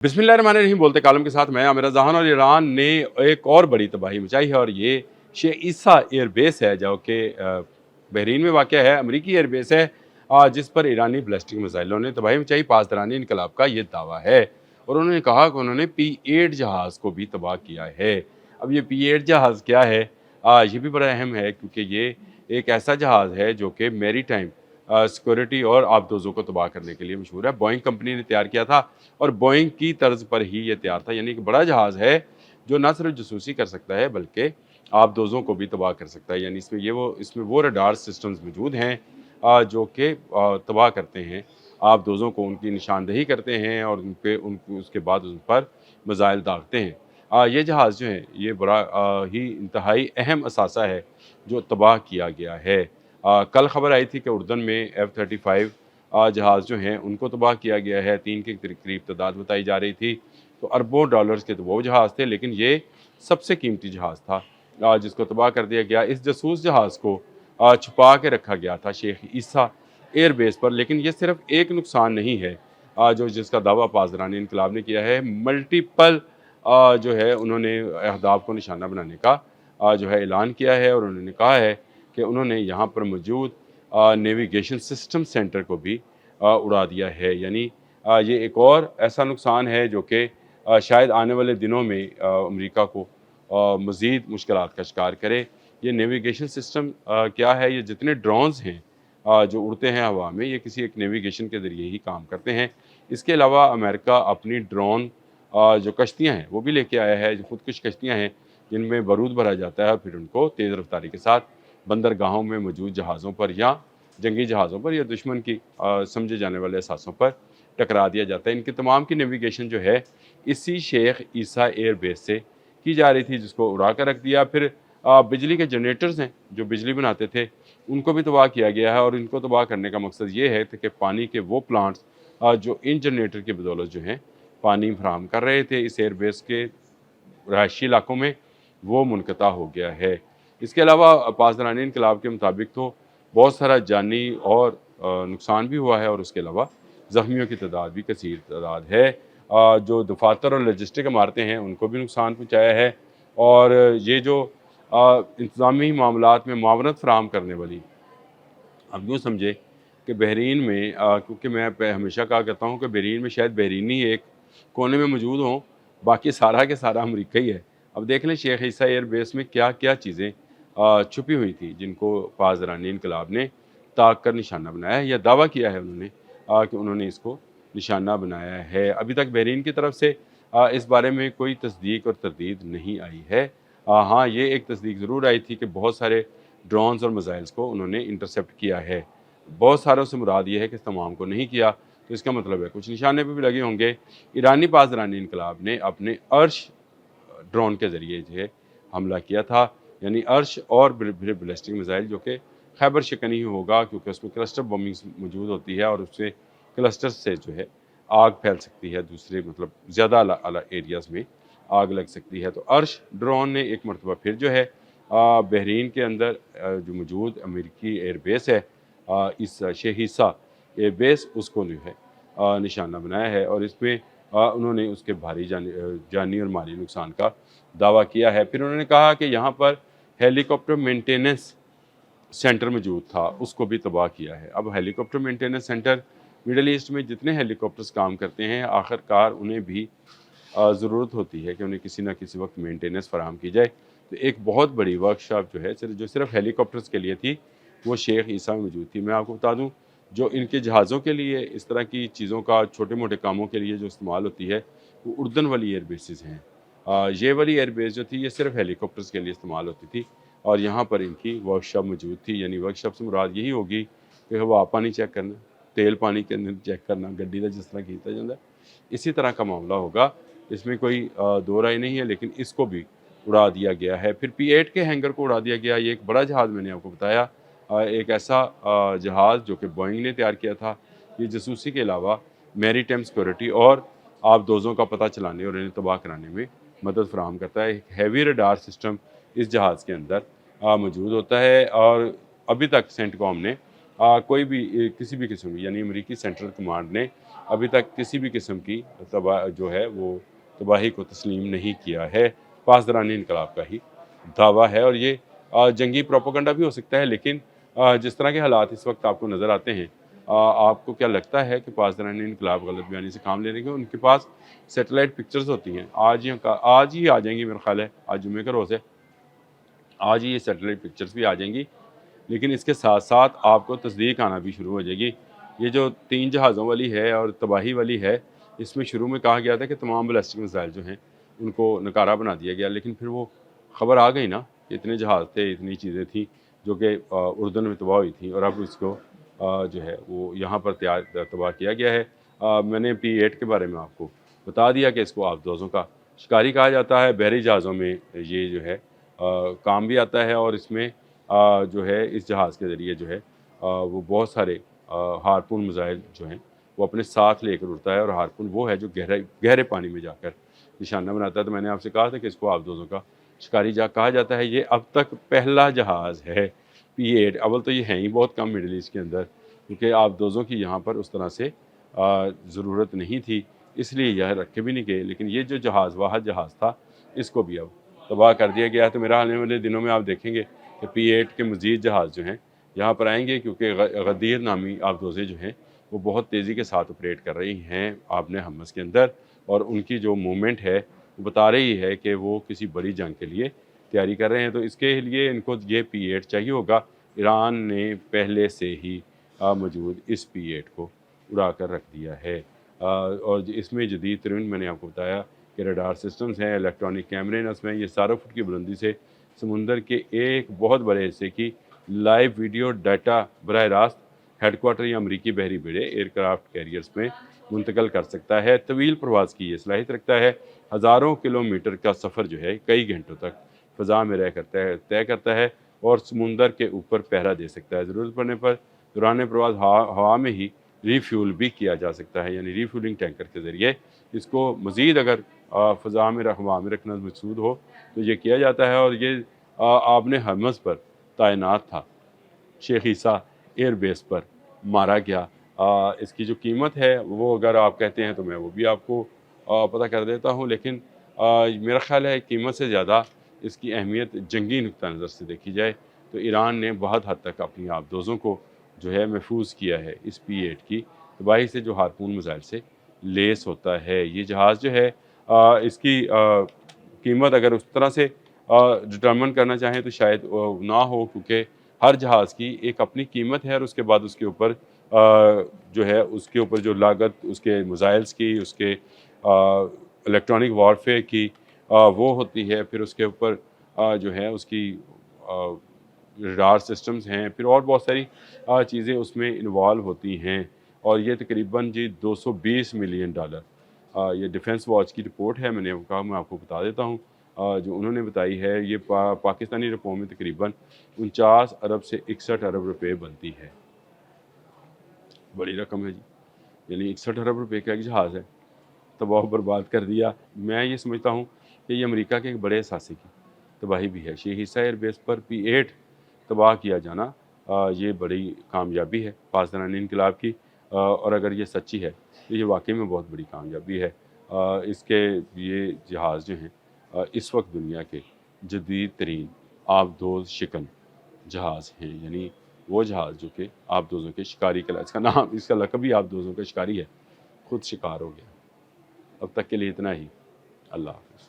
बिस्मिल्लाहिर्रहमानिर्रहीम बोलते कालम के साथ मैं आमिर जहान। और ईरान ने एक और बड़ी तबाही मचाई है और ये शेख ईसा एयरबेस है जो कि बहरीन में वाक़ है। अमरीकी एयरबेस है जिस पर ईरानी बैलिस्टिक मिसाइलों ने तबाही मचाई। पासदारानी इनकलाब का ये दावा है और उन्होंने कहा कि उन्होंने P-8 जहाज़ को भी तबाह किया है। अब ये P-8 जहाज़ क्या है, ये भी बड़ा अहम है क्योंकि ये एक ऐसा जहाज़ है जो कि मेरी टाइम सिक्योरिटी और आबदोज़ों को तबाह करने के लिए मशहूर है। बोइंग कंपनी ने तैयार किया था और बोइंग की तर्ज पर ही ये तैयार था। यानी कि बड़ा जहाज़ है जो न सिर्फ जासूसी कर सकता है बल्कि आबदोज़ों को भी तबाह कर सकता है। यानी इसमें वो रडार सिस्टम्स मौजूद हैं जो कि तबाह करते हैं आबदोज़ों को, उनकी निशानदही करते हैं और उसके बाद उन पर मिसाइल दागते हैं। ये जहाज़ जो है ये बड़ा ही इंतहाई अहम असासा है जो तबाह किया गया है। कल खबर आई थी कि उर्दन में F-35 जहाज़ जो हैं उनको तबाह किया गया है। 3 के करीब तादाद बताई जा रही थी। तो अरबों डॉलर्स के तो वो जहाज़ थे, लेकिन ये सबसे कीमती जहाज़ था जिसको तबाह कर दिया गया। इस जासूस जहाज़ को छुपा के रखा गया था शेख ईसा एयरबेस पर। लेकिन ये सिर्फ एक नुकसान नहीं है जिसका दावा पासदारानी इनकलाब ने किया है। मल्टीपल जो है उन्होंने अहदाफ को निशाना बनाने का जो है ऐलान किया है और उन्होंने कहा है कि उन्होंने यहाँ पर मौजूद नेविगेशन सिस्टम सेंटर को भी उड़ा दिया है। यानी ये एक और ऐसा नुकसान है जो कि शायद आने वाले दिनों में अमेरिका को मज़ीद मुश्किलात का शिकार करे। ये नेविगेशन सिस्टम क्या है, ये जितने ड्रोन्स हैं जो उड़ते हैं हवा में, ये किसी एक नेविगेशन के ज़रिए ही काम करते हैं। इसके अलावा अमेरिका अपनी ड्रोन जो कश्तियाँ हैं वो भी लेके आया है, जो खुदकुश कश्तियाँ हैं जिनमें बारूद भरा जाता है और फिर उनको तेज़ रफ्तारी के साथ बंदरगाहों में मौजूद जहाज़ों पर या जंगी जहाज़ों पर या दुश्मन की समझे जाने वाले असासों पर टकरा दिया जाता है। इनकी तमाम की नेविगेशन जो है इसी शेख ईसा एयरबेस से की जा रही थी, जिसको उड़ा कर रख दिया। फिर बिजली के जनरेटर्स हैं जो बिजली बनाते थे, उनको भी तबाह किया गया है और इनको तबाह करने का मकसद ये है कि पानी के वो प्लांट्स जो इन जनरेटर की बदौलत जो हैं पानी फराहम कर रहे थे इस एयरबेस के रहायशी इलाकों में, वो मुनक़ता हो गया है। इसके अलावा पासदारानी इनकलाब के मुताबिक तो बहुत सारा जानी और नुकसान भी हुआ है और उसके अलावा ज़ख्मियों की तादाद भी कसीर तादाद है। जो दफातर और लॉजिस्टिक इमारतें हैं उनको भी नुकसान पहुँचाया है। और ये जो इंतज़ामी मामलात में मुआवनत फ़राहम करने वाली, अब यूँ समझे कि बहरीन में क्योंकि मैं हमेशा कहा करता हूँ कि बहरीन में शायद बहरीनी एक कोने में मौजूद हों, बाकी सारा के सारा अमरीका ही है। अब देख लें शेख ईसा एयरबेस में क्या-क्या चीज़ें छुपी हुई थी जिनको पासदारानी इनकलाब ने ताक कर निशाना बनाया है या दावा किया है उन्होंने कि उन्होंने इसको निशाना बनाया है। अभी तक बहरीन की तरफ से इस बारे में कोई तस्दीक और तरदीद नहीं आई है। हाँ, ये एक तस्दीक ज़रूर आई थी कि बहुत सारे ड्रोन्स और मिसाइल्स को उन्होंने इंटरसेप्ट किया है। बहुत सारों से मुराद ये है कि तमाम को नहीं किया, तो इसका मतलब है कुछ निशाने पे भी लगे होंगे। ईरानी पासदारानी इनकलाब ने अपने अर्श ड्रोन के ज़रिए जो है हमला किया था। यानी अर्श और फिर बैलिस्टिक मिसाइल जो कि खैबर शिकन ही होगा क्योंकि उसमें क्लस्टर बॉम्बिंग्स मौजूद होती है और उससे क्लस्टर से जो है आग फैल सकती है, दूसरे मतलब ज़्यादा एरियाज़ में आग लग सकती है। तो अर्श ड्रोन ने एक मरतबा फिर जो है बहरीन के अंदर जो मौजूद अमेरिकी एयरबेस है इस शेख ईसा एयरबेस, उसको जो है निशाना बनाया है और इसमें उन्होंने उसके भारी जानी और माली नुकसान का दावा किया है। फिर उन्होंने कहा कि यहाँ पर हेलीकॉप्टर मेंटेनेंस सेंटर मौजूद था, उसको भी तबाह किया है। अब helicopter maintenance centre, middle east में जितने हेलीकॉप्टर्स काम करते हैं आखिरकार उन्हें भी ज़रूरत होती है कि उन्हें किसी न किसी वक्त मेंटेनेंस फराहम की जाए। तो एक बहुत बड़ी वर्कशॉप जो है जो सिर्फ हेलीकॉप्टर्स के लिए थी, वो शेख ईसा में मौजूद थी। मैं आपको बता दूँ जो इनके जहाज़ों के लिए इस तरह की चीज़ों का छोटे मोटे कामों के लिए जो इस्तेमाल होती है वो उर्दन वाली एयर बेसिस हैं। ये वाली एयर बेस जो थी ये सिर्फ हेलीकॉप्टर्स के लिए इस्तेमाल होती थी और यहाँ पर इनकी वर्कशॉप मौजूद थी। यानी वर्कशॉप से मुराद यही होगी कि हवा पानी चेक करना, तेल पानी के अंदर चेक करना, गड्डी का जिस तरह किया जाता है इसी तरह का मामला होगा। इसमें कोई दो राय नहीं है, लेकिन इसको भी उड़ा दिया गया है। फिर P-8 के हैंगर को उड़ा दिया गया। ये एक बड़ा जहाज़ मैंने आपको बताया, एक ऐसा जहाज़ जो कि बोइंग ने तैयार किया था। ये जासूसी के अलावा मैरीटाइम सिक्योरिटी और आबदोज़ों का पता चलाने और इन्हें तबाह कराने में मदद फ़राहम करता है। एक हैवी रडार सिस्टम इस जहाज़ के अंदर मौजूद होता है और अभी तक सेंटकॉम ने कोई भी किसी भी किस्म की यानी अमेरिकी सेंट्रल कमांड ने ابھی تک کسی بھی قسم کی جو ہے وہ تباہی کو تسلیم نہیں کیا ہے۔ پاسداران انقلاب کا ہی دعویٰ ہے، اور یہ جنگی پروپیگنڈا بھی ہو سکتا ہے، لیکن جس طرح کے حالات اس وقت آپ کو نظر آتے ہیں، آپ کو کیا لگتا ہے کہ پاسداران انقلاب غلط بیانی سے کام لے رہے ہیں؟ ان کے پاس سیٹلائٹ پکچرز ہوتی ہیں، آج ہی آ جائیں گی، میرا خیال ہے آج جمعے کا روز ہے، آج ہی یہ سیٹلائٹ پکچرز بھی آ جائیں گی، لیکن اس کے ساتھ ساتھ آپ کو تصدیق آنا بھی شروع ہو جائے گی۔ یہ جو 3 جہازوں والی ہے اور تباہی والی ہے، اس میں شروع میں کہا گیا تھا کہ تمام بیلسٹک میزائل جو ہیں ان کو نکارہ بنا دیا گیا، لیکن پھر وہ خبر آ گئی نا کہ اتنے جہاز تھے، اتنی چیزیں تھیں جو کہ اردن میں تباہ ہوئی تھیں، اور اب اس کو جو ہے وہ یہاں پر تباہ کیا گیا ہے۔ میں نے P-8 کے بارے میں آپ کو بتا دیا کہ اس کو آبدوزوں کا شکاری کہا جاتا ہے، بحری جہازوں میں یہ جو ہے کام بھی آتا ہے، اور اس میں جو ہے اس جہاز کے ذریعے جو ہے وہ بہت سارے ہارپون میزائل جو ہیں وہ اپنے ساتھ لے کر اڑتا ہے، اور ہارپون وہ ہے جو گہرے پانی میں جا کر نشانہ بناتا ہے۔ تو میں نے آپ سے کہا تھا کہ اس کو آبدوزوں کا شکاری جہاز کہا جاتا ہے۔ یہ اب تک پہلا جہاز ہے P-8، اول تو یہ ہیں ہی بہت کم مڈل ایسٹ کے اندر، کیونکہ آبدوزوں کی یہاں پر اس طرح سے ضرورت نہیں تھی، اس لیے یہ رکھے بھی نہیں گئے، لیکن یہ جو جہاز واحد جہاز تھا اس کو بھی اب تباہ کر دیا گیا ہے۔ تو میرا آنے والے دنوں میں آپ دیکھیں گے کہ P-8 کے مزید جہاز جو ہیں یہاں پر آئیں گے، کیونکہ غدیر نامی آبدوزیں جو ہیں وہ بہت تیزی کے ساتھ آپریٹ کر رہی ہیں آبِ حمص کے اندر، اور ان کی جو موومنٹ ہے وہ بتا رہی ہے کہ وہ کسی بڑی جنگ کے لیے تیاری کر رہے ہیں۔ تو اس کے لیے ان کو یہ P-8 چاہیے ہوگا۔ ایران نے پہلے سے ہی موجود اس P-8 کو اڑا کر رکھ دیا ہے، اور اس میں جدید ترین میں نے آپ کو بتایا کہ ریڈار سسٹمز ہیں، الیکٹرانک کیمرے نصب ہیں، یہ 100 فٹ کی بلندی سے سمندر کے ایک بہت بڑے حصے کی لائیو ویڈیو ڈیٹا براہ راست ہیڈ کوارٹر یا امریکی بحری بیڑے ایئر کرافٹ کیریئرز میں منتقل کر سکتا ہے۔ طویل پرواز کی یہ صلاحیت رکھتا ہے، ہزاروں کلومیٹر کا سفر جو ہے کئی گھنٹوں تک فضا میں رہ کرتا ہے طے کرتا ہے، اور سمندر کے اوپر پہرا دے سکتا ہے۔ ضرورت پڑنے پر دوران پرواز ہوا میں ہی ریفیول بھی کیا جا سکتا ہے، یعنی ریفیولنگ ٹینکر کے ذریعے اس کو مزید اگر فضا میں ہوا میں رکھنا مقصود ہو تو یہ کیا جاتا ہے۔ اور یہ آبِ حمص پر تعینات تھا، شیخ عیسیٰ ایئر بیس پر مارا گیا۔ اس کی جو قیمت ہے وہ اگر آپ کہتے ہیں تو میں وہ بھی آپ کو پتہ کر دیتا ہوں، لیکن میرا خیال ہے قیمت سے زیادہ اس کی اہمیت جنگی نقطہ نظر سے دیکھی جائے تو ایران نے بہت حد تک اپنی آبدوزوں کو جو ہے محفوظ کیا ہے اس P-8 کی تباہی سے، جو ہارپون میزائل سے لیس ہوتا ہے۔ یہ جہاز جو ہے اس کی قیمت اگر اس طرح سے ڈٹرمن کرنا چاہیں تو شاید نہ ہو، کیونکہ ہر جہاز کی ایک اپنی قیمت ہے، اور اس کے بعد اس کے اوپر جو ہے اس کے اوپر جو لاگت اس کے میزائلز کی، اس کے الیکٹرانک وارفیئر کی وہ ہوتی ہے، پھر اس کے اوپر جو ہے اس کی ریڈار سسٹمز ہیں، پھر اور بہت ساری چیزیں اس میں انوالو ہوتی ہیں، اور یہ تقریباً $220 ملین یہ ڈیفنس واچ کی رپورٹ ہے، میں نے کہا میں آپ کو بتا دیتا ہوں جو انہوں نے بتائی ہے۔ یہ پاکستانی روپوں میں تقریباً 49 ارب سے 61 ارب روپے بنتی ہے، بڑی رقم ہے جی، یعنی 61 ارب روپے کا ایک جہاز ہے، تباہ و برباد کر دیا۔ میں یہ سمجھتا ہوں کہ یہ امریکہ کے ایک بڑے اثاثے کی تباہی بھی ہے۔ شیخ عیسیٰ ایئر بیس پر P-8 تباہ کیا جانا یہ بڑی کامیابی ہے پاسداران انقلاب کی، اور اگر یہ سچی ہے تو یہ واقعی میں بہت بڑی کامیابی ہے۔ اس کے یہ جہاز جو ہیں اس وقت دنیا کے جدید ترین آبدوز شکن جہاز ہیں، یعنی وہ جہاز جو کہ آبدوزوں کے شکاری کا اس کا نام، اس کا لقب ہی آبدوزوں کا شکاری ہے، خود شکار ہو گیا۔ اب تک کے لیے اتنا ہی، اللہ حافظ۔